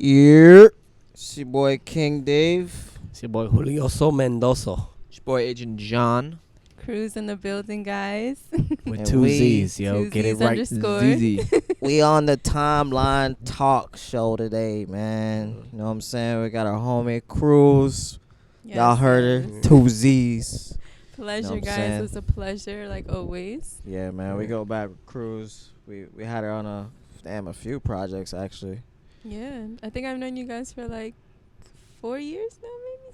Yeah. It's your boy King Dave. It's your boy Julioso Mendoza It's your boy Agent John. Cruz in the building, guys. with And two we- Z's, yo. Two Get it Z's right. underscore. ZZ. We on the Timeline Talk Show today, man. You know what I'm saying? We got our homie Cruz. Y'all heard her. yes. Two Z's. Pleasure, Know what I'm guys. saying? It was a pleasure, like always. Yeah, man. We go back with Cruz. We had her on a few projects actually. Yeah, I think I've known you guys for like 4 years now,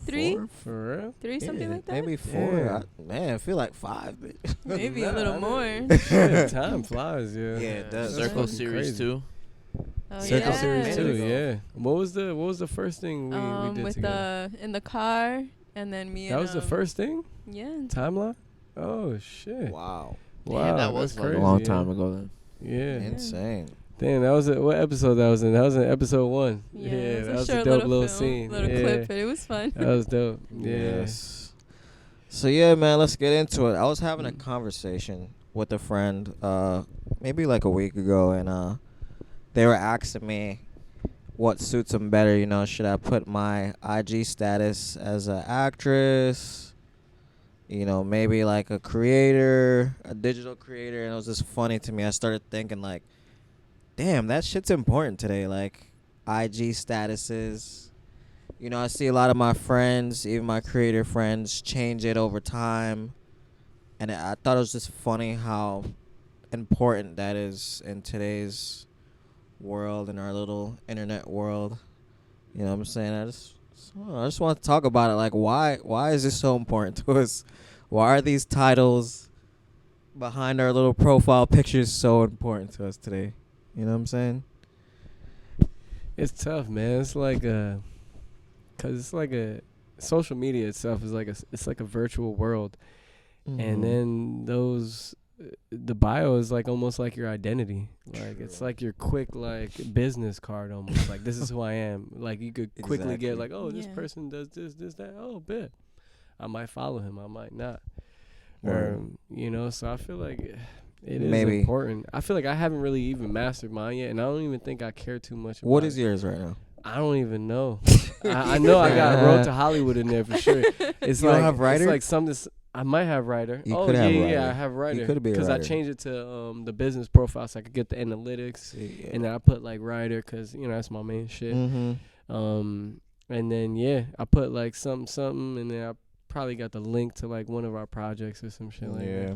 maybe 3, Four? For real? 3 something Yeah, like that. Maybe 4. Man, I feel like 5. But Maybe a little more. Shit, time flies, yeah. Yeah, it does. Circle fucking Series crazy. 2. Oh, Circle yeah. Series There 2, we go. yeah. What was the first thing we did With together? in the car, and then me. That and, was the first thing? Yeah. Timeline? Oh, shit. Wow. Wow, Damn, that that's was like crazy, a long yeah. time ago then. Yeah. Insane. Damn, that was what episode that was in? That was in episode 1. Yeah, that it was a a short dope little film, scene. little yeah. clip, but it was fun. That was dope. Yeah. Yes. So yeah, man, let's get into it. I was having a conversation with a friend, maybe like a week ago, and they were asking me what suits them better. You know, should I put my IG status as an actress? You know, maybe like a creator, a digital creator, and it was just funny to me. I started thinking like, damn, that shit's important today. Like, IG statuses. You know, I see a lot of my friends, even my creator friends, change it over time. And I thought it was just funny how important that is in today's world, in our little internet world. You know what I'm saying? I just want to talk about it. Like, why is this so important to us? Why are these titles behind our little profile pictures so important to us today? You know what I'm saying? It's tough, man. It's like cause it's like a social media itself is like it's like a virtual world, and then the bio is like almost like your identity. Like it's like your quick like business card almost. Like this is who I am. Like you could quickly Exactly. get like, oh, this Yeah. person does this, that. Oh, bet I might follow him. I might not. Word. You know. So I feel like it is Maybe. important. I feel like I haven't really even mastered mine yet, and I don't even think I care too much. What about is it. yours right now? I don't even know. I know I got Road to Hollywood in there for sure. It's You like don't have Writer? It's like something. I might have Writer. You oh could yeah, have yeah, Writer. I have Writer. could be a because I writer. changed it to the business profile so I could get the analytics, and then I put like Writer because that's my main shit. Mm-hmm. And then I put like something, and then I probably got the link to like one of our projects or some shit like Yeah.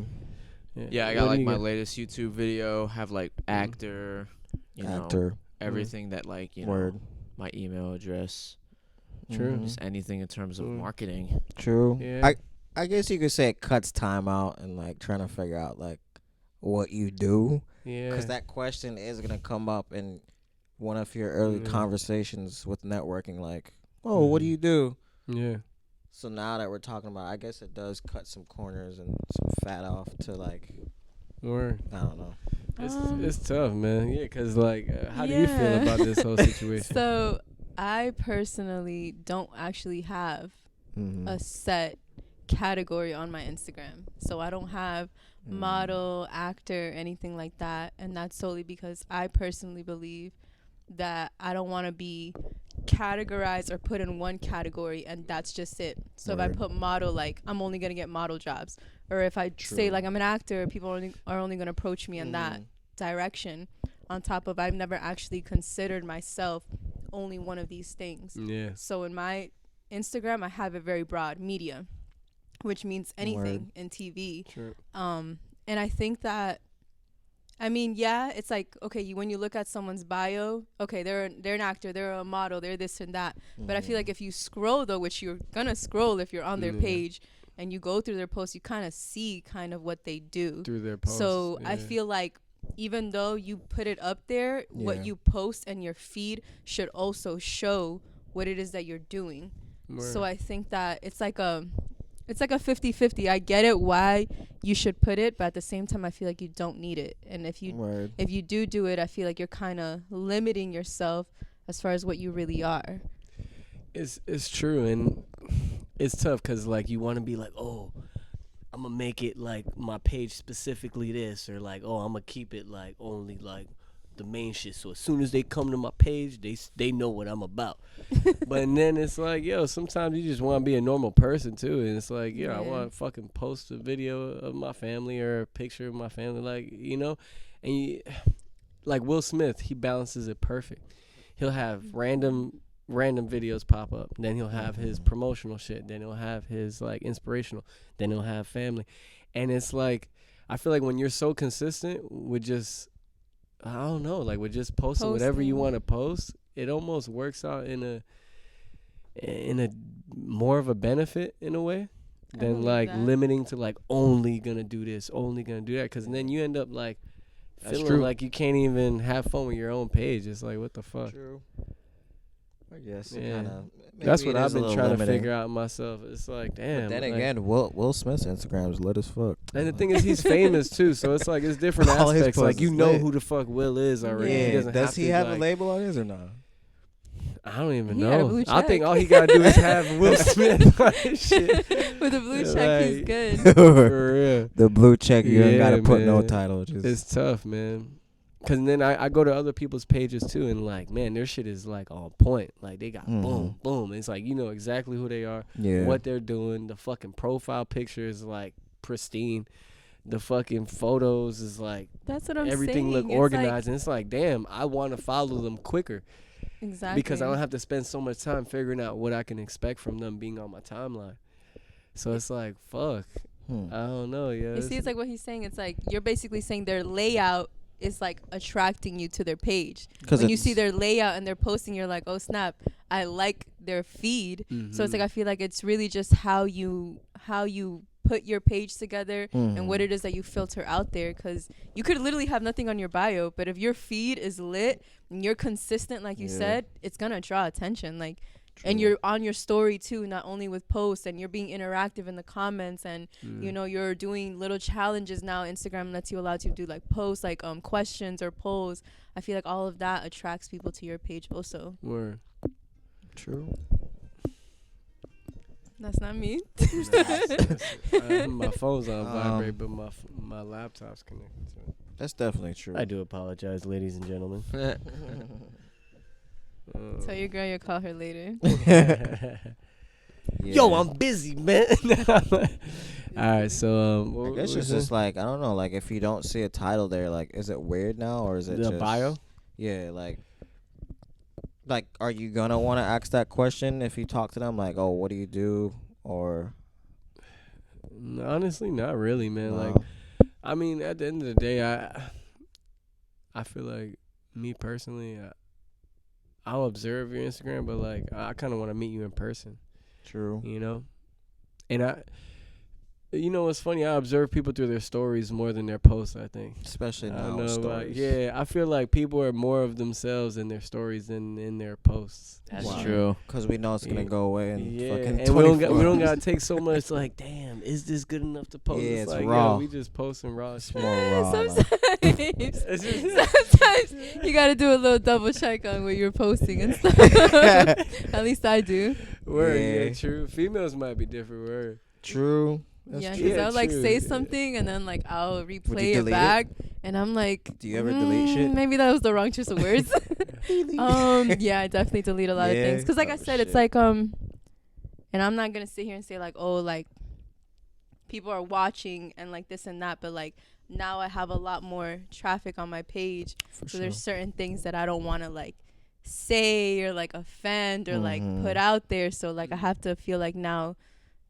that. Yeah, I What got do like you my got? latest YouTube video, have like actor, you know, Actor. everything that like, you Word. know, my email address, True. Mhm. just anything in terms of Mm. marketing. True. Yeah. I guess you could say it cuts time out and like trying to figure out like what you do, Yeah. because that question is gonna come up in one of your early Yeah. conversations with networking. Like, oh, what do Mhm. you do? Yeah. So now that we're talking about, I guess it does cut some corners and some fat off to like, Or I don't know. it's tough, man. Yeah, cause like, how do you feel Yeah. about this whole situation? So I personally don't actually have Mm-hmm. a set category on my Instagram. So I don't have model, actor, anything like that. And that's solely because I personally believe that I don't want to be categorized or put in one category and that's just it. So if I Right. put model, like I'm only going to get model jobs. Or if I say True. like I'm an actor, people are only going to approach me in that direction. On top of I've never actually considered myself only one of these things. Yeah. So in my Instagram, I have it very broad, media, which means anything in TV. True. And I think that, I mean, yeah, it's like, okay, when you look at someone's bio, okay, they're an actor, they're a model, they're this and that. But I feel like if you scroll, though, which you're going to scroll if you're on their Yeah. page, and you go through their posts, you kind of see kind of what they do. Through their posts. So I yeah. feel like even though you put it up there, Yeah. what you post and your feed should also show what it is that you're doing. So Word. I think that it's like a 50-50. I get it why you should put it, but at the same time I feel like you don't need it. And if you do it, I feel like you're kind of limiting yourself as far as what you really are. It's true, and it's tough because like you want to be like, oh, I'm gonna make it like my page specifically this, or like, oh, I'm gonna keep it like only like the main shit. So as soon as they come to my page, they know what I'm about. But and then it's like, yo, sometimes you just want to be a normal person too, and it's like, I want to fucking post a video of my family or a picture of my family, like, and like Will Smith, he balances it perfect. He'll have random videos pop up, then he'll have his promotional shit, then he'll have his like inspirational, then he'll have family, and it's like, I feel like when you're so consistent with just, I don't know, like with just posting whatever you want to post, it almost works out in a more of a benefit in a way than like limiting to like only gonna do this, only gonna do that, because then you end up like feeling like you can't even have fun with your own page. It's like, what the fuck? True. I guess. Yeah. That's what I've been trying to figure out myself. It's like, damn. But then like, again, Will Smith's Instagram is lit as fuck. And the thing is, he's famous too, so it's like it's different All his aspects. Like, posts you is know lit. who the fuck Will is already. Yeah. He doesn't Does he have like, a label on his or not? I don't even He got a know. blue I think check. all he gotta do is have Will Smith on his shit. With a blue Yeah, check, he's like- good. For real. The blue check, you ain't Yeah, gotta put no man. title. Just It's tough, man. Cause then I go to other people's pages too, and like, man, their shit is like on point. Like they got boom, boom. It's like, you know exactly who they are, yeah. what they're doing. The fucking profile picture is like pristine. The fucking photos is like That's what I'm everything saying. look It's organized, and it's like, damn, I want to follow them quicker exactly. because I don't have to spend so much time figuring out what I can expect from them being on my timeline. So it's like, fuck, I don't know, yeah. You see, it's like what he's saying. It's like you're basically saying their layout is like attracting you to their page. When you see their layout and they're posting, you're like, oh snap, I like their feed. So it's like, I feel like it's really just how you put your page together and what it is that you filter out there, because you could literally have nothing on your bio, but if your feed is lit and you're consistent, like you said, it's gonna draw attention. Like, and you're on your story too, not only with posts, and you're being interactive in the comments, and you know, you're doing little challenges now. Instagram lets you allow you to do like posts, like questions or polls. I feel like all of that attracts people to your page also. Word. True. That's not me. My phone's on vibrate, but my laptop's connected to it. That's definitely true. I do apologize, ladies and gentlemen. Tell your girl you'll call her later. Yo, I'm busy, man. All right, so I guess it's just like, I don't know, like if you don't see a title there, like is it weird now, or is it the just bio. Yeah, like are you gonna want to ask that question if you talk to them, like, oh, what do you do, or Honestly, not really, man. no? Like, I mean, at the end of the day, I feel like me personally, I'll observe your Instagram, but like I kind of want to meet you in person, True. you know. And you know what's funny? I observe people through their stories more than their posts, I think. Especially I now don't with know, stories. yeah, I feel like people are more of themselves in their stories than in their posts. That's Wow. true. Because we know it's gonna Yeah. go away in Yeah, fucking and we 24 don't hours. gotta take so much. Like, damn, is this good enough to post? Yeah, it's like, raw. Yeah, we just posting raw It's shit. more raw. like- Sometimes, It's just- sometimes you gotta do a little double check on what you're posting and stuff. At least I do. Word, Yeah. yeah, true. Females might be different. Word. True. That's Yeah, true. because Yeah, I'll like true. say something and then like I'll replay it delete it? back, and I'm like, Do you ever delete shit? Maybe that was the wrong choice of words. Yeah, I definitely delete a lot of Yeah? things because, like I Oh, said, it's shit. like and I'm not gonna sit here and say like, oh, like people are watching and like this and that, but like now I have a lot more traffic on my page, For so sure. there's certain things that I don't want to like say or like offend or like Mhm. put out there, so like I have to feel like now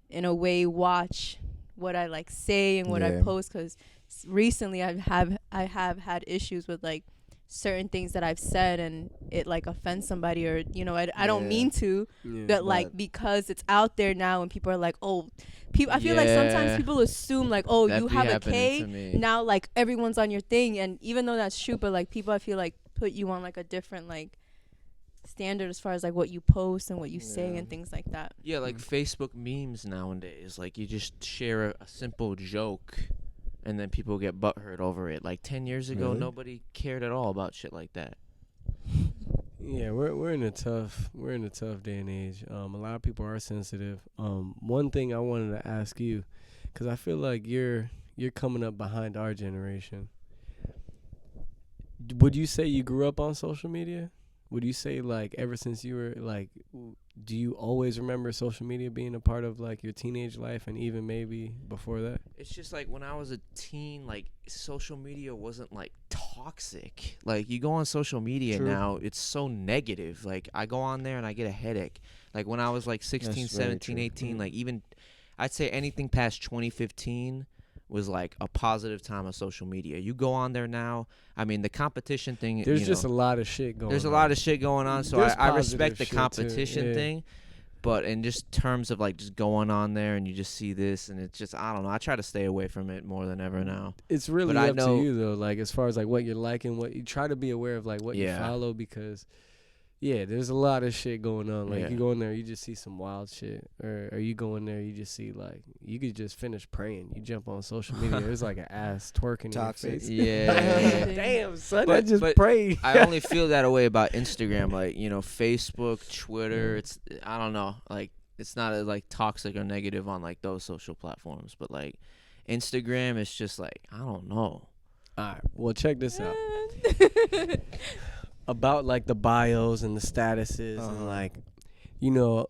in a way watch what I like say and what I Yeah. post, because recently I have had issues with like certain things that I've said and it like offends somebody, or you know, I don't Yeah. mean to, Yeah. but like because it's out there now and people are like, oh, people, I feel like sometimes Yeah. people assume like, oh, That you be have a happening K to me. now, like everyone's on your thing, and even though that's true, but like people I feel like put you on like a different like standard as far as like what you post and what you say Yeah. and things like that. Yeah, like Facebook memes nowadays. Like you just share a simple joke, and then people get butthurt over it. Like 10 years ago, Really? nobody cared at all about shit like that. Yeah, we're in a tough day and age. A lot of people are sensitive. One thing I wanted to ask you, because I feel like you're coming up behind our generation. Would you say you grew up on social media? Would you say like ever since you were like, do you always remember social media being a part of like your teenage life and even maybe before that? It's just like when I was a teen, like social media wasn't like toxic. Like you go on social media True. now, it's so negative. Like I go on there and I get a headache. Like when I was like 16, That's very 17, true. 18, like even I'd say anything past 2015 was like a positive time of social media. You go on there now, I mean the competition thing, There's you just know, a lot of shit going on. there's a lot of shit going on, so There's I respect positive the shit, too, competition yeah. thing. But in just terms of like just going on there and you just see this and it's just, I don't know, I try to stay away from it more than ever now. It's really But I up know- to you though, like as far as like what you're liking, what you try to be aware of, like what you Yeah. follow, because yeah, there's a lot of shit going on. Like Yeah. you go in there, you just see some wild shit, or you go in there, you just see like you could just finish praying. You jump on social media, there's like an ass twerking in Toxic. your face. Yeah. Damn, son, I But- just but prayed. I only feel that way about Instagram, like, you know, Facebook, Twitter, it's, I don't know, like, it's not as, like, toxic or negative on, like, those social platforms, but, like, Instagram is just, like, I don't know. All right, well check this out. About like the bios and the statuses and like, you know,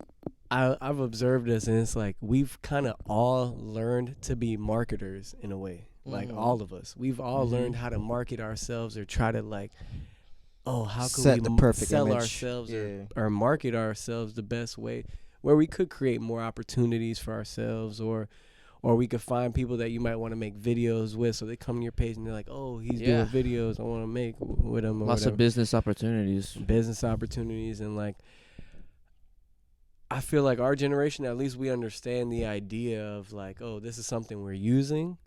I've observed this, and it's like we've kind of all learned to be marketers in a way. Like all of us, we've all learned how to market ourselves or try to like, oh, how can Set we the perfect sell image. ourselves Yeah. or market ourselves the best way, where we could create more opportunities for ourselves, or we could find people that you might want to make videos with, so they come to your page and they're like, oh, he's Yeah. doing videos, I want to make with him or Lots whatever. of business opportunities. Business opportunities. And like, I feel like our generation, at least we understand the idea of like, oh, this is something we're using,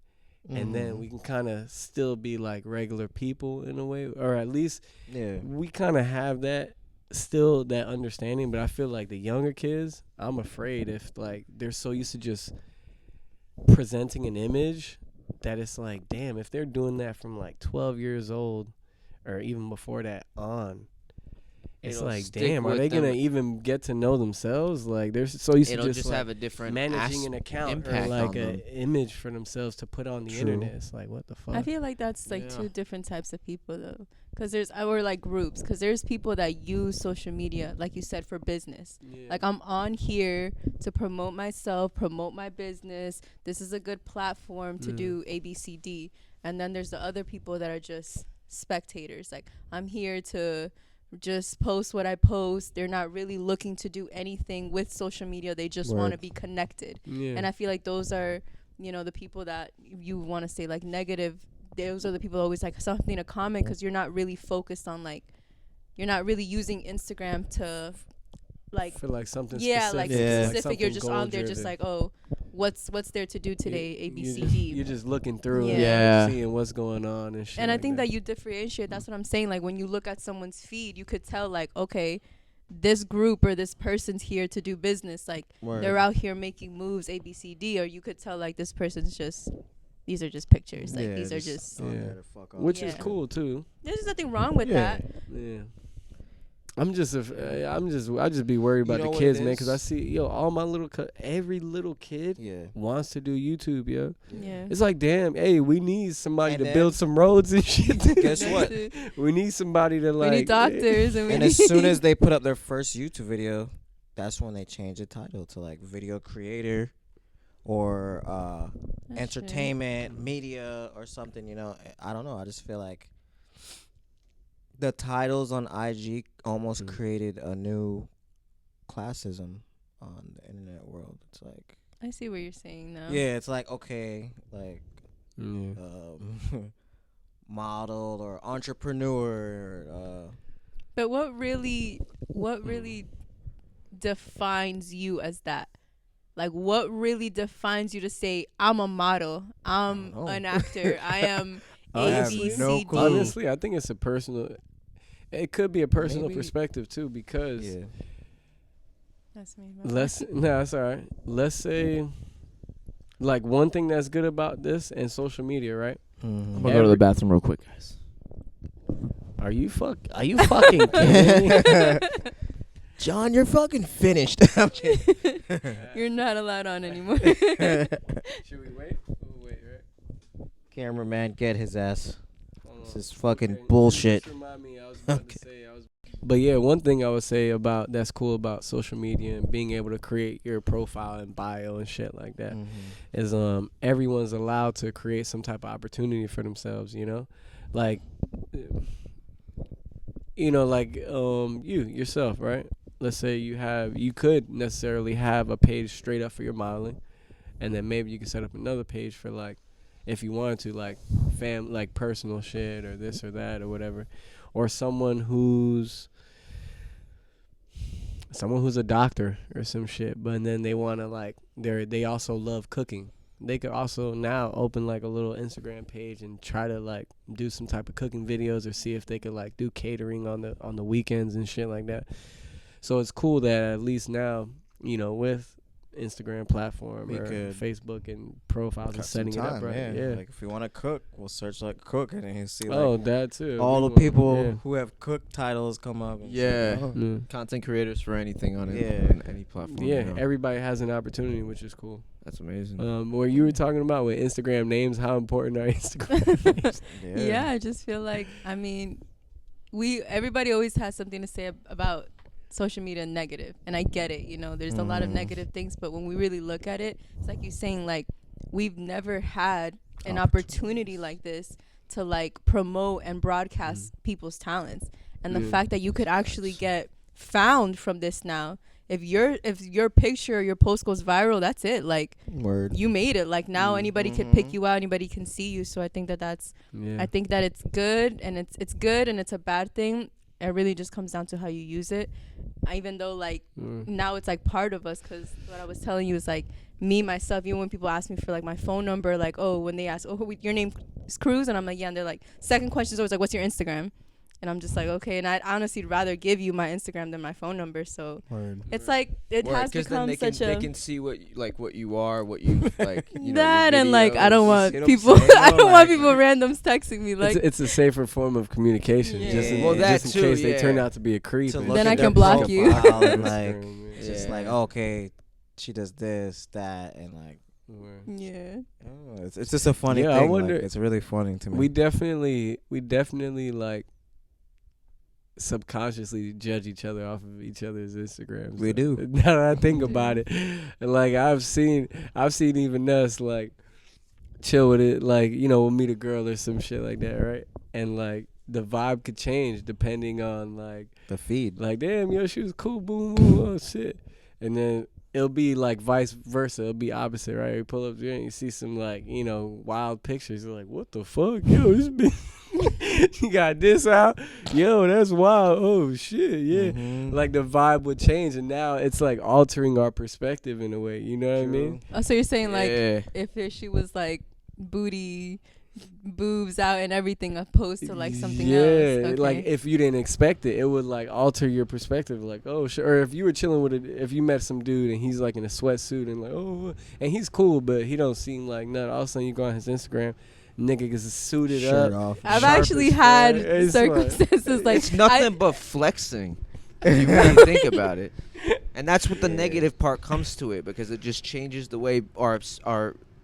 and then we can kind of still be like regular people in a way, or at least Yeah. we kind of have that still, that understanding. But I feel like the younger kids, I'm afraid if like they're so used to just presenting an image that it's like, damn, if they're doing that from like 12 years old or even before that on, it's It'll like, stick damn, are with they gonna them. even get to know themselves? Like they're so used It'll to just like have a different managing an account or impact like on an them. image for themselves to put on the True. internet. It's like, what the fuck? I feel like that's like Yeah. two different types of people though, because there's or like groups, because there's people that use social media, like you said, for business. Yeah. Like I'm on here to promote myself, promote my business. This is a good platform to do ABCD. And then there's the other people that are just spectators. Like I'm here to just post what I post. They're not really looking to do anything with social media. They just want to Word. be connected. Yeah. And I feel like those are, you know, the people that you want to say like negative. Those are the people always like something to comment, because you're not really focused on like, you're not really using Instagram to like, feel like something yeah, specific. like Yeah. specific. You're something just on there just goal-driven. like, oh, what's there to do today? A B C You're D. just looking through it, Yeah. and seeing what's going on and shit. And I like think that you differentiate. That's what I'm saying. Like when you look at someone's feed, you could tell like, okay, this group or this person's here to do business. Like they're out here making moves, A B C D. Or you could tell like this person's just, these are just pictures. Like these are just. on Yeah. there to fuck off. which is Yeah. cool too. There's nothing wrong with Yeah. that. Yeah. I just be worried You about know the what kids, it man, because I is? see, all my every little kid Yeah. wants to do YouTube, yo. Yeah. It's like, damn, hey, we need somebody And to build then- some roads and shit. Guess what? We need somebody to like. We need doctors and we And need as soon as they put up their first YouTube video, that's when they change the title to like video creator or That's true. entertainment, media, or something. You know, I don't know. I just feel like the titles on IG almost created a new classism on the internet world. It's like, I see what you're saying now. yeah, it's like, okay, like Yeah. model or entrepreneur. But what really defines you as that? Like what really defines you to say I'm a model, I'm know. an actor, I am I have A B no C clue. D. Honestly, I think it's a personal. It could be a personal Maybe. perspective too, because Yeah. That's me. let's that's all right. Let's say, like one thing that's good about this and social media, right? Mhm. I'm gonna go to the bathroom real quick, guys. Are you fucking kidding me? John, you're fucking finished. I'm kidding. You're not allowed on anymore. Should we wait? We'll wait, right? Cameraman, get his ass. Hold This is fucking bullshit. Just remind me, I was about to say, but yeah, one thing I would say about that's cool about social media and being able to create your profile and bio and shit like that is everyone's allowed to create some type of opportunity for themselves, you know? Like you yourself, right? Let's say you could necessarily have a page straight up for your modeling, and then maybe you can set up another page for like, if you wanted to, like like personal shit or this or that or whatever, or someone who's a doctor or some shit, but then they want to like they also love cooking. They could also now open like a little Instagram page and try to like do some type of cooking videos or see if they could like do catering on the weekends and shit like that. So it's cool that at least now, you know, with Instagram platform or Facebook and profiles and setting it up right. Yeah. Like if you want to cook, we'll search like cook and then you see like that too. All the people who have cook titles come up. And content creators for anything on it, on any platform. Yeah, you know. Everybody has an opportunity, which is cool. That's amazing. What you were talking about with Instagram names, how important are Instagram names? Yeah, I just feel like, I mean, everybody always has something to say about social media negative, and I get it, you know, there's a lot of negative things, but when we really look at it, it's like you're saying, like, we've never had an opportunity like this to like promote and broadcast people's talents, and the fact that you could actually get found from this now. If your picture or your post goes viral, that's it. Like, you made it. Like, now anybody can pick you out, anybody can see you. So I think that's I think that it's good, and it's good, and it's a bad thing. It really just comes down to how you use it. Even though, like, now it's like part of us, because what I was telling you is like me myself. Even when people ask me for like my phone number, like, oh, when they ask, oh, your name is Cruz, and I'm like, yeah, and they're like, second question is always like, what's your Instagram? And I'm just like, okay. And I'd honestly rather give you my Instagram than my phone number. So it's like it has become such a. They can see what you are, what you like. You that know, and like I don't want people. I don't want people randoms texting me. Like it's a safer form of communication. Just in case they turn out to be a creep. Then I can block you. And like it's just like, okay, she does this, that, and like. Yeah. Oh, it's just a funny thing. I wonder. Like, it's really funny to me. We definitely like subconsciously judge each other off of each other's Instagrams. We do. Now that I think about it, and like I've seen even us like chill with it, like, you know, we'll meet a girl or some shit like that, right? And like the vibe could change depending on like the feed. Like, damn, yo, she was cool, boom, boom, oh shit, and then it'll be like vice versa. It'll be opposite, right? You pull up there and you see some like, you know, wild pictures. You're like, what the fuck? Yo, this bitch, you got this out? Yo, that's wild. Oh, shit, yeah. Like the vibe would change, and now it's like altering our perspective in a way. You know what I mean? Oh, so you're saying like if she was like booty, boobs out and everything opposed to like something else. Okay. Like if you didn't expect it would like alter your perspective, like, oh shit. Or if you were chilling with if you met some dude and he's like in a sweatsuit and like, oh, and he's cool but he don't seem like nothing, all of a sudden you go on his Instagram, nigga is suited shirt up off. I've actually had circumstances like it's nothing but flexing if you really think about it, and that's what the negative part comes to it, because it just changes the way our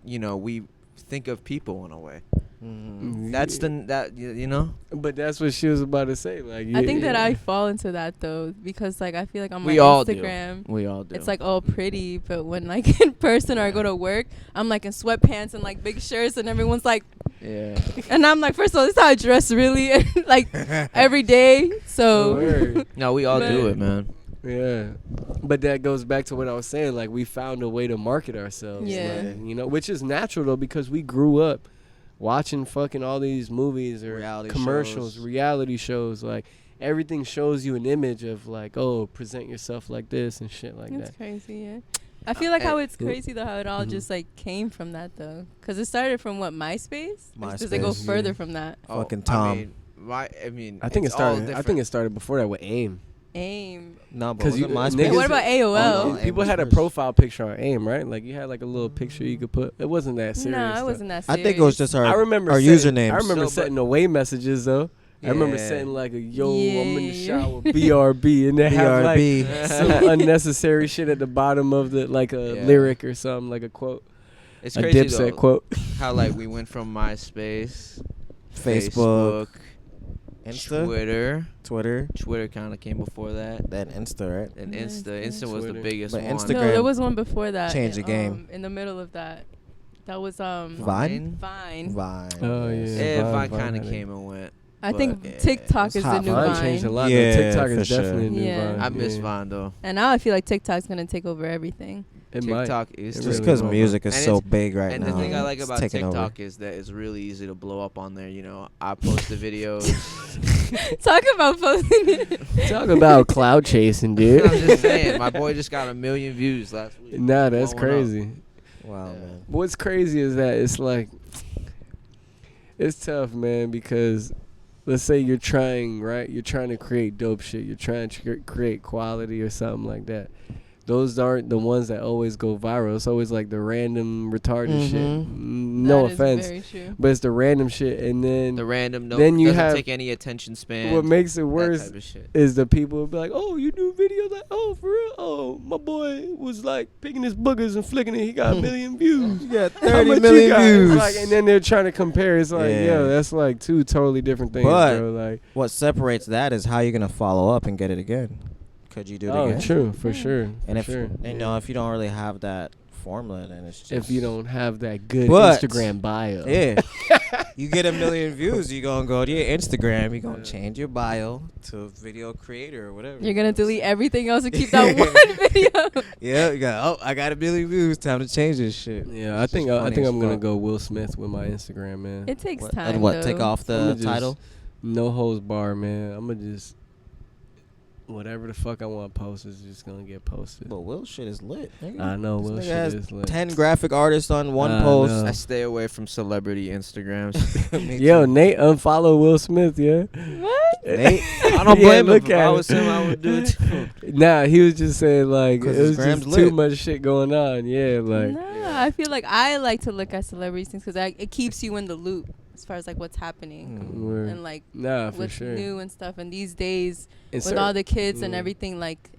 you know, we think of people in a way. That's you know. But that's what she was about to say. Like, I think that I fall into that though, because like I feel like on my Instagram, we all do. It's like all pretty, but when like in person or I go to work, I'm like in sweatpants and like big shirts, and everyone's like, and I'm like, first of all, this is how I dress really, like every day. So no, we all do it, man. Yeah, but that goes back to what I was saying. Like, we found a way to market ourselves. Yeah, like, you know, which is natural though, because we grew up watching fucking all these movies or reality shows. Like, everything shows you an image of like, oh, present yourself like this and shit like that. That's crazy. Yeah, I feel like how it's crazy though, how it all just like came from that though, because it started from what, MySpace? Does it go further from that? Fucking Tom. I mean, I think it started before that with AIM. No, but what about AOL? People had a profile picture on AIM, right? Like, you had like a little picture you could put. It wasn't that serious. No, it wasn't that serious. I think it was just our username. I remember setting away messages though. Yeah. I remember setting like a I'm in the shower, BRB, and then have like some unnecessary shit at the bottom of the, like a lyric or something, like a quote. It's a crazy Dipset quote. How like we went from MySpace Facebook, Insta, Twitter. Twitter, Twitter kind of came before that. then Insta, right? And Yeah, Insta. Insta. Insta was the Twitter. biggest But one. Instagram- No, there was one before that. Changed the game. In the middle of that. That was Vine? Vine. Vine. Oh, yeah. Yeah, Vine Vine kind of had it. came and went. I But think yeah, TikTok it's is the hot. new Vine Vine. changed a lot. Yeah, though. TikTok for is definitely a new Yeah. Vine. I miss yeah. Vine though. And now I feel like TikTok's gonna take over everything. It might. TikTok is It Just really because will. music is And so it's- big right And now. the thing I like it's about taking over. TikTok is that it's really easy to blow up on there. You know, I post the videos. Talk about posting it. Talk about cloud chasing, I'm dude. just saying, my boy just got 1 million views last week. Nah, that's Blowing up. crazy. Wow, Yeah. man. What's crazy is that it's like, it's tough, man, because let's say you're trying, right? You're trying to create dope shit. You're trying to create quality or something like that. Those aren't the ones that always go viral. It's always like the random retarded shit. No That is offense, very true. but it's the random shit. And then The random, Then you doesn't have- take any attention span. what makes it that worse type of shit. is the people who be like, "Oh, you do videos like, oh, for real? Oh, my boy was like picking his boogers and flicking it. He got 1 million views. You got How 30 much you million got?" views. It's like, and then they're trying to compare. It's like, Yeah. yo, that's like two totally different things, But- bro. Like, What separates that is how you're gonna follow up and get it again. Could you do it oh, again? true, for sure. And for if sure. you know, if you don't really have that formula, then it's just if you don't have that good But- Instagram bio, yeah, you get 1 million views, you gonna go to your Instagram, you gonna change your bio to video creator or whatever. You're gonna delete everything else and keep that one video. Yeah, you got. Oh, I got 1 million views. Time to change this shit. yeah, I It's think just I funny think as I'm gonna fuck. go Will Smith with my Instagram, man. It takes What, time. and what? Though. Take off I'ma the just- title. No holds bar, man. I'm gonna just whatever the fuck I want to post is just gonna get posted. But Will shit is lit. Nigga. I know This Will nigga shit has is lit. 10 graphic artists on one I post. know. I stay away from celebrity Instagrams. Me Yo, too. Nate unfollow Will Smith, yeah. What? Nate, I don't Yeah, blame him. look If I at was it. him, I would do it too. Nah, he was just saying like it 'Cause his was gram's just too lit. much shit going on. Yeah, like No, I feel like I like to look at celebrities things because it keeps you in the loop as far as like what's happening word. and like nah, for what's sure. new and stuff. And these days, And with all the kids and Mm. everything, like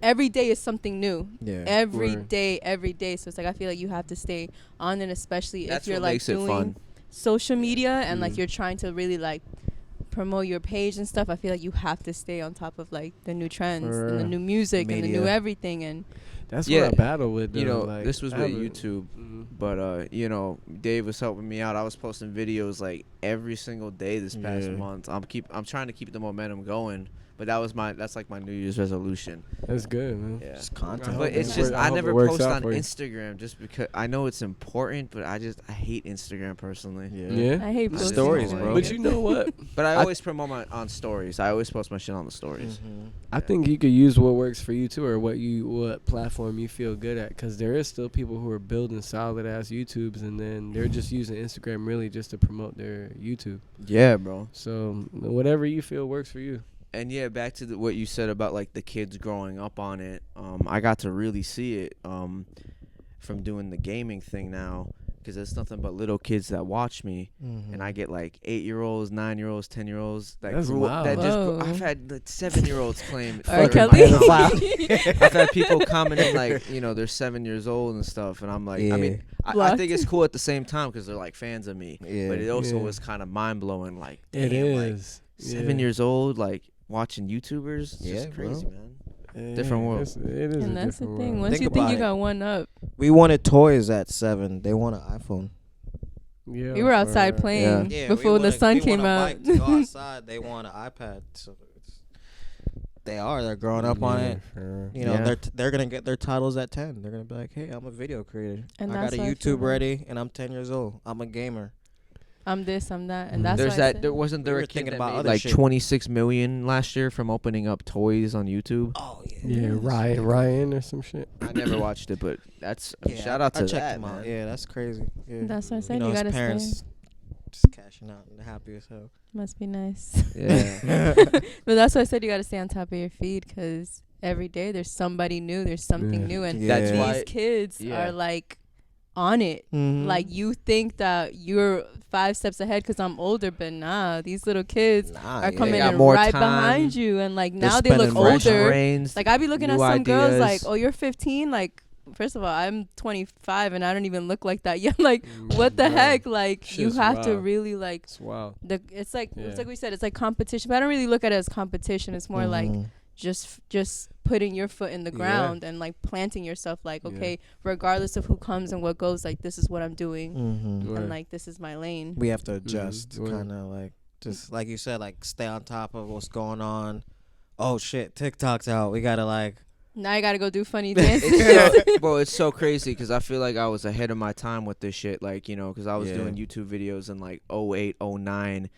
every day is something new. yeah. Every Word. day, every day. So it's like I feel like you have to stay on it, especially That's if you're what like makes it doing fun. social media and like Mm. you're trying to really like promote your page and stuff. I feel like you have to stay on top of like the new trends and the For new music and the new media. everything. And That's Yeah. what I battle with. You though, know, like, this was I with have a- YouTube, Mhm. but you know, Dave was helping me out. I was posting videos like every single day this past Yeah. month. I'm trying to keep the momentum going, but that's like my New Year's resolution. That's good, man. Yeah. Just content. But it's it just work- I I hope never it works post out on for you. Instagram just because I know it's important, but I hate Instagram personally. Yeah. I hate The posting stories, on bro. But you know what? But I I- always promote my on stories. I always post my shit on the stories. Mhm. I think you could use what works for you too, or what platform you feel good at. Because there is still people who are building solid ass YouTubes, and then they're just using Instagram really just to promote their YouTube. Yeah, bro. So whatever you feel works for you. And yeah, back to what you said about like the kids growing up on it. I got to really see it from doing the gaming thing now, because there's nothing but little kids that watch me, and I get like 8-year-olds, 9-year-olds, 10-year-olds that That's grew up. That wild. just Whoa. I've had like 7-year-olds claim. R. fucking Kelly. pedophile. I've had people commenting like, you know, they're 7 years old and stuff, and I'm like, I mean, I Blocked. think it's cool at the same time because they're like fans of me, Yeah. but it also Yeah. was kind of mind blowing. Like, It damn, like, is 7 years old, like watching YouTubers. It's Yeah, just crazy, bro. man. Yeah, Different world. It is and a that's the different thing. world. Once Think you think about you it. got one up, We wanted toys at 7. They want an iPhone. Yeah, we were outside for- playing Yeah, before the sun came a out. bike to go outside. They want an iPad. So they're growing up on Yeah, it. sure. You know, Yeah. they're gonna get their titles at 10. They're gonna be like, hey, I'm a video creator. And I got that's a how I feel YouTube now. ready, and I'm 10 years old. I'm a gamer. I'm this, I'm that, and Mhm. that's There's why I that. said- There wasn't there We a were kid thinking that about made other like shit. 26 million last year from opening up toys on YouTube. Oh Yeah, Ryan or some shit. I never watched it, but that's Yeah, shout out I to checked that, him out. man. Yeah, that's crazy. Yeah. That's what I said. You know, You his gotta parents just cashing out and happy as hell. Must be nice. Yeah. But that's why I said you got to stay on top of your feed because every day there's somebody new, there's something Yeah. new, and That's these why- kids yeah. are like on it. Mhm. Like you think that you're 5 steps ahead because I'm older, but nah, these little kids Nah, are yeah. coming got in more right time. behind you, and like They're now they look spending fresh older. Brains, Like I be looking at new some girls like, ideas. oh, you're 15, like first of all, I'm 25 and I don't even look like that yet. Like, what the heck? Like, you Shit's have to wild. really like. It's wild. It's like Yeah. we said. It's like competition, but I don't really look at it as competition. It's more like Mhm. just putting your foot in the Yeah. ground and like planting yourself. Like, Yeah. okay, regardless of who comes and what goes, like this is what I'm doing, Mhm. Word. and like this is my lane. We have to adjust, Word. kind of like just like you said, like stay on top of what's going on. Oh shit, TikTok's out. We gotta like. Now I gotta go do funny dances. It's so, bro, it's so crazy because I feel like I was ahead of my time with this shit. Like, you know, because I was Yeah. doing YouTube videos in like 08, 09,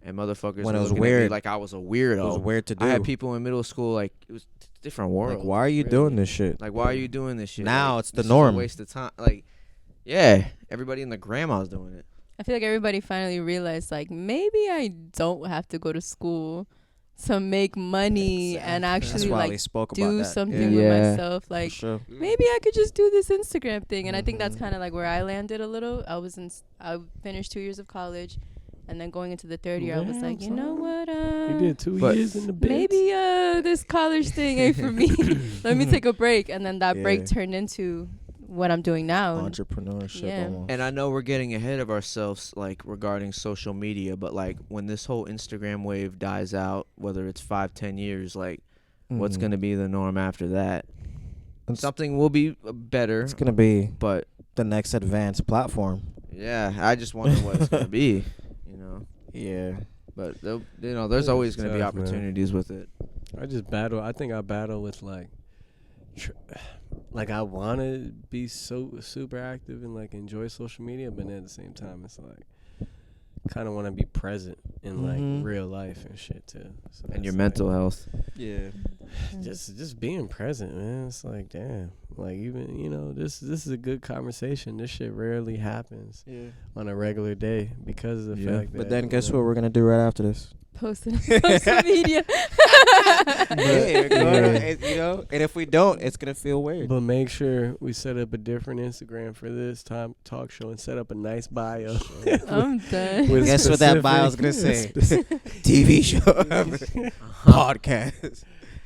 and motherfuckers When it were was looking at me weird. like I was a It was weirdo. weird to do. I had people in middle school like it was different world. like, why are you doing this shit? Like, why are you doing this shit? Now Like, it's the this is norm. a waste of time. Like, yeah, everybody and the grandma's doing it. I feel like everybody finally realized, like, maybe I don't have to go to school to make money and That's actually why we like spoke about do that. something Yeah. with myself. For Like, sure. maybe I could just do this Instagram thing. And I think that's Mhm. kind of like where I landed a little. I finished 2 years of college, and then going into the third year, I was like, you know what? You did 2 But years in the bits. Maybe this college thing ain't for me. Let me take a break. And then that Yeah. break turned into what I'm doing now. Entrepreneurship Yeah. almost. And I know we're getting ahead of ourselves, like regarding social media, but like when this whole Instagram wave dies out, whether it's 5, 10 years, like what's Mhm. gonna be the norm after that? It's- Something will be better, It's gonna be but the next advanced platform. yeah, I just wonder what it's gonna be, you know. Yeah. But you know, there's Yeah, always it's gonna be tough, man. opportunities with it. I just battle. I think I battle with like I want to be so super active and like enjoy social media, but then at the same time, it's like kind of want to be present in Mhm. like real life and shit too. So And your it's mental health. Yeah. like, just being present, man. It's like damn, like even this is a good conversation. This shit rarely happens Yeah. on a regular day because of the Yeah. fact that. But then you guess know, what we're gonna do right after this? Posting on social media. Yeah, Yeah. you know, and if we don't, it's gonna feel weird. But make sure we set up a different Instagram for this time talk show and set up a nice bio. I'm done. With Guess what that bio's gonna say? TV show, podcast.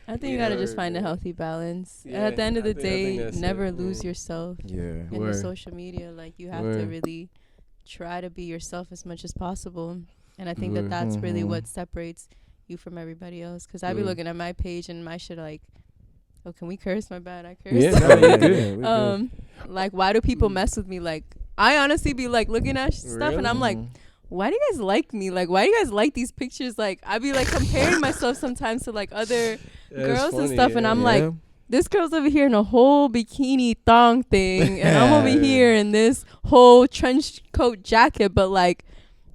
I think you gotta just Word, find a yeah. healthy balance. And Yeah, at the end of I the think day, that's never it, lose yeah. yourself Yeah. in the Word. social media. Like, you have to Word. really try to be yourself as much as possible. And I think that Word. that's really Mhm. what separates you from everybody else. Because I be Word. looking at my page and my shit like, oh, can we curse? My bad, I curse. Yeah, no, Yeah, you're good. yeah, we good. Like, why do people mess with me? Like, I honestly be like looking at stuff and I'm like, Mhm. why do you guys like me? Like, why do you guys like these pictures? Like, I be like comparing myself sometimes to like other girls and stuff, and I'm like, Yeah. this girl's over here in a whole bikini thong thing, and I'm over Yeah. here in this whole trench coat jacket, but like,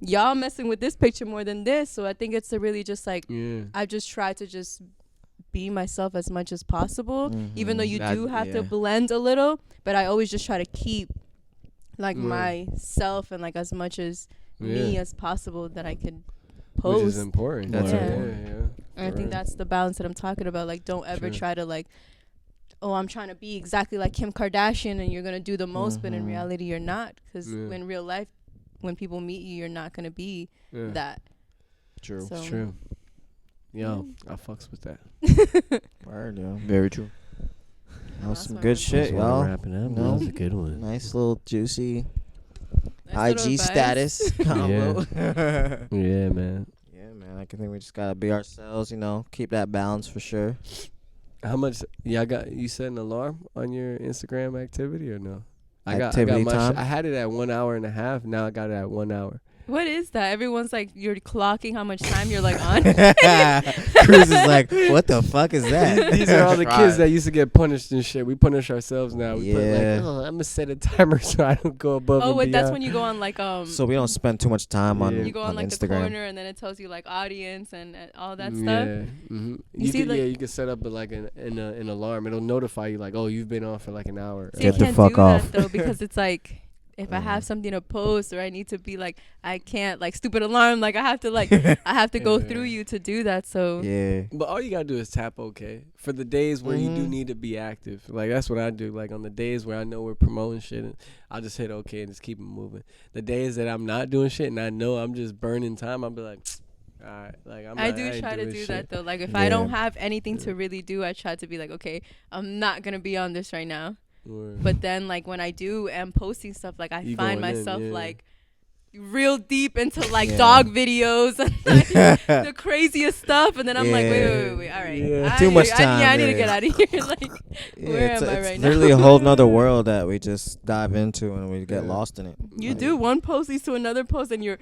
y'all messing with this picture more than this. So I think it's a really just like, yeah. I just try to just be myself as much as possible, even though Mhm. you That- do have yeah. to blend a little, but I always just try to keep like Right. myself and like as much as me Yeah. as possible that I could Which is post. important. That's right. Yeah. And I think Right. that's the balance that I'm talking about. Like, don't ever True. try to like, oh, I'm trying to be exactly like Kim Kardashian and you're gonna do the most, but in Mhm. reality you're not. Because Yeah. in real life, when people meet you, you're not gonna be Yeah. that. True. So It's true. Yo, I fucks with that. Word, yo. Very true. That was That's some my good number. shit, Just wanna y'all. wrap it up. No. That was a good one. Nice little juicy Nice little IG advice. status combo. Yeah, man. Yeah, man. I think we just gotta be ourselves. You know, keep that balance for sure. How much? Yeah, you set an alarm on your Instagram activity or no? Activity time? I had it at 1 hour and a half. Now I got it at 1 hour. What is that? Everyone's like, you're clocking how much time you're like on. Cruz is like, what the fuck is that? These are all the Try kids it. that used to get punished and shit. We punish ourselves now. We put Yeah. like, oh, I'm gonna set a timer so I don't go above. Oh, and wait, that's beyond. when you go on like So we don't spend too much time on, Yeah. you go on like the Instagram. corner and then it tells you like audience and all that stuff. Yeah, mm-hmm. You see, like- you can set up like an alarm. It'll notify you like, oh, you've been on for like an hour. See, Get I the can't fuck do off. that though because it's like if I have something to post or I need to be like I can't like stupid alarm like I have to like I have to go Yeah. through you to do that. So Yeah. But all you gotta do is tap OK for the days where you do Mhm. need to be active. Like that's what I do. Like on the days where I know we're promoting shit, I'll just hit OK and just keep it moving. The days that I'm not doing shit and I know I'm just burning time, I'll be like, all right, like I ain't do try to doing do shit. that though. Like if Yeah. I don't have anything Yeah. to really do, I try to be like, okay, I'm not gonna be on this right now. Word. But then like when I do am posting stuff, like I You find going in, myself yeah. like real deep into like Yeah. dog videos and like the craziest stuff, and then I'm like, wait, all right, Yeah. Too much I need to time, get yeah. out of here. Like, where it's am I it's right now? literally a whole nother world that we just dive into and we get Yeah. lost in it. You Like, do one post leads to another post, and you're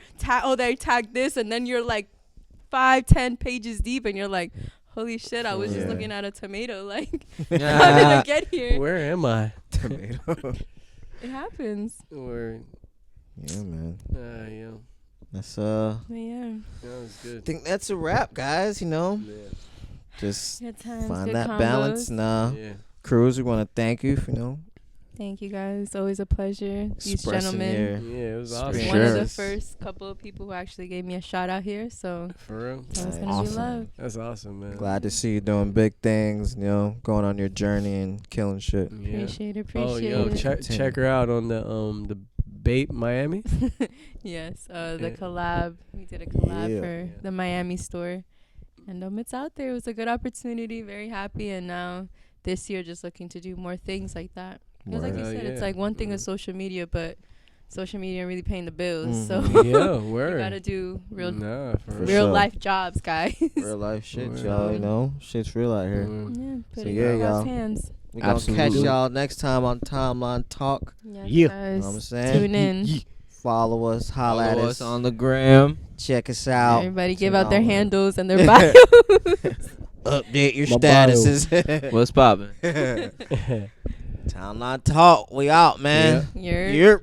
they tagged this, and then you're like 5-10 pages deep, and you're like, holy shit, I was just Yeah. looking at a tomato. Like, how did Yeah. I get here? Where am I? Tomato. It happens. Word. Yeah, man. Yeah. That's But yeah, That was I good. think that's a wrap, guys. You know, Yeah. just good times, find good that combos. balance. Yeah. Cruz, we want to thank you for Thank you guys. Always a pleasure. These expressing gentlemen. your Yeah, it was Sure. awesome. One of the Sure. first couple of people who actually gave me a shout out here, so For real. it's Nice. gonna be Awesome. love. That's awesome, man. Glad to see you doing big things. You know, going on your journey and killing shit. Yeah. Appreciate it. Oh, Appreciate yo, it. check her out on the Bait Miami. Yes, the Yeah. collab. We did a collab Yeah. for Yeah. the Miami store, and it's out there. It was a good opportunity. Very happy, and now this year just looking to do more things like that. Because like you Hell said, it's yeah. like one thing is social media, but social media ain't really paying the bills. So Yeah, you word. gotta do real Nah, for For real. real sure. life jobs, guys. Real life shit, Word. y'all. You know, shit's real out here. Word. Yeah, put So it yeah, in y'all. God's hands. We gonna catch Absolutely. y'all next time on Timeline Talk. Yes, Yeah. guys. You know what I'm saying? Tune in. Follow us, holla at Follow us, us on the gram. check us out, Everybody give Check out their out. handles and their bios. update your My bio. statuses. What's poppin'? Timeline Talk, we out, man. You're Yep.